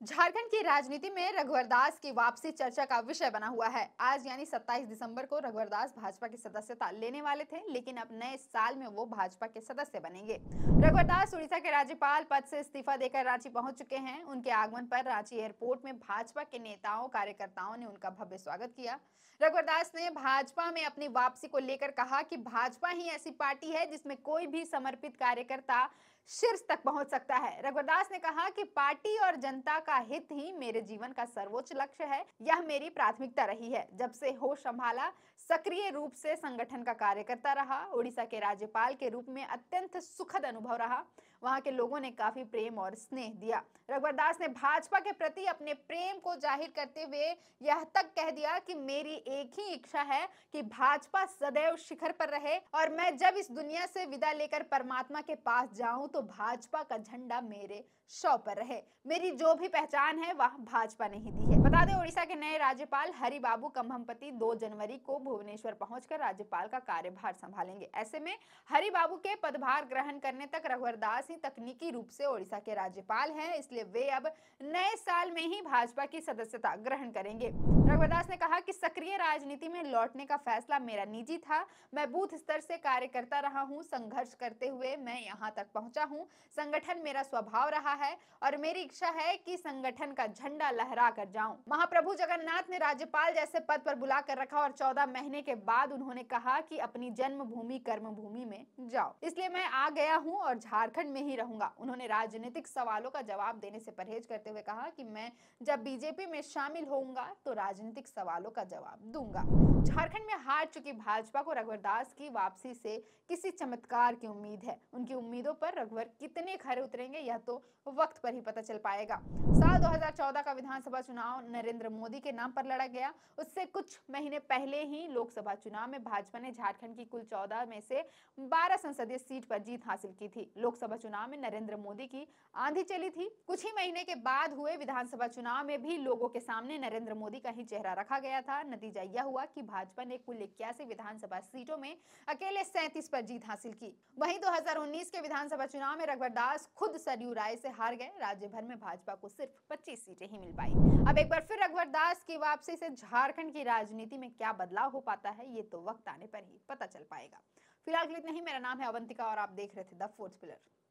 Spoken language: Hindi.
झारखंड की राजनीति में रघुवर दास की वापसी चर्चा का विषय बना हुआ है। आज यानी 27 दिसंबर को रघुवर दास भाजपा की सदस्यता लेने वाले थे, लेकिन अब नए साल में वो भाजपा के सदस्य बनेंगे। रघुवर दास उड़ीसा के राज्यपाल पद से इस्तीफा देकर रांची पहुंच चुके हैं। उनके आगमन पर रांची एयरपोर्ट में भाजपा के नेताओं कार्यकर्ताओं ने उनका भव्य स्वागत किया। रघुवर दास ने भाजपा में अपनी वापसी को लेकर कहा कि भाजपा ही ऐसी पार्टी है जिसमें कोई भी समर्पित कार्यकर्ता शीर्ष तक पहुंच सकता है। रघुदास ने कहा कि पार्टी और जनता का हित ही मेरे जीवन का सर्वोच्च लक्ष्य है। यह मेरी प्राथमिकता रही है। जब से होश संभाला, सक्रिय रूप से संगठन का कार्यकर्ता रहा। उड़ीसा के राज्यपाल के रूप में अत्यंत सुखद अनुभव रहा। वहां के लोगों ने काफी प्रेम और स्नेह दिया। रघुवर दास ने भाजपा के प्रति अपने प्रेम को जाहिर करते हुए यह तक कह दिया कि मेरी एक ही इच्छा है कि भाजपा सदैव शिखर पर रहे और मैं जब इस दुनिया से विदा लेकर परमात्मा के पास जाऊं तो भाजपा का झंडा मेरे शव पर रहे। मेरी जो भी पहचान है वह भाजपा ने ही दी है। बता दें, उड़ीसा के नए राज्यपाल हरिबाबू कंभमपति 2 जनवरी को भुवनेश्वर पहुंचकर राज्यपाल का कार्यभार संभालेंगे। ऐसे में हरिबाबू के पदभार ग्रहण करने तक रघुवर दास ही तकनीकी रूप से उड़ीसा के राज्यपाल हैं, इसलिए वे अब नए साल में ही भाजपा की सदस्यता ग्रहण करेंगे। रघुवर दास ने कहा कि सक्रिय राजनीति में लौटने का फैसला मेरा निजी था। मैं बूथ स्तर से कार्य करता रहा हूं, संघर्ष करते हुए मैं यहां तक पहुंचा हूं। संगठन मेरा स्वभाव रहा है और मेरी इच्छा है कि संगठन का झंडा लहरा कर जाऊं। महाप्रभु जगन्नाथ ने राज्यपाल जैसे पद पर बुला कर रखा और 14 महीने के बाद उन्होंने कहा कि अपनी जन्मभूमि कर्मभूमि में जाओ, इसलिए मैं आ गया हूं और झारखंड में ही रहूंगा। उन्होंने राजनीतिक सवालों का जवाब देने से परहेज करते हुए कहा कि मैं जब बीजेपी में शामिल होऊंगा तो राजनीतिक सवालों का जवाब दूंगा। झारखंड में हार चुकी भाजपा को रघुवर दास की वापसी से किसी चमत्कार की उम्मीद है। उनकी उम्मीदों पर रघुवर कितने खरे उतरेंगे यह तो वक्त पर ही पता चल पाएगा। साल 2014 का विधानसभा चुनाव नरेंद्र मोदी के नाम पर लड़ा गया। उससे कुछ महीने पहले ही लोकसभा चुनाव में भाजपा ने झारखंड की कुल 14 में से 12 संसदीय सीट पर जीत हासिल की थी। लोकसभा चुनाव में नरेंद्र मोदी की आंधी चली थी। कुछ ही महीने के बाद हुए विधानसभा चुनाव में भी लोगों के सामने नरेंद्र मोदी का ही चेहरा रखा गया था। नतीजा यह हुआ कि भाजपा ने कुल 81 विधानसभा सीटों में अकेले 37 पर जीत हासिल की। वहीं 2019 के विधानसभा चुनाव में रघुवर दास खुद सरयू राय से हार गए। राज्य भर में भाजपा को सिर्फ 25 सीटें ही मिल पाई। अब एक बार फिर रघुवर दास की वापसी से झारखंड की राजनीति में क्या बदलाव हो पाता है, ये तो वक्त आने पर ही पता चल पाएगा। फिलहाल के लिए इतना ही। मेरा नाम है अवंतिका और आप देख रहे थे द फोर्थ पिलर।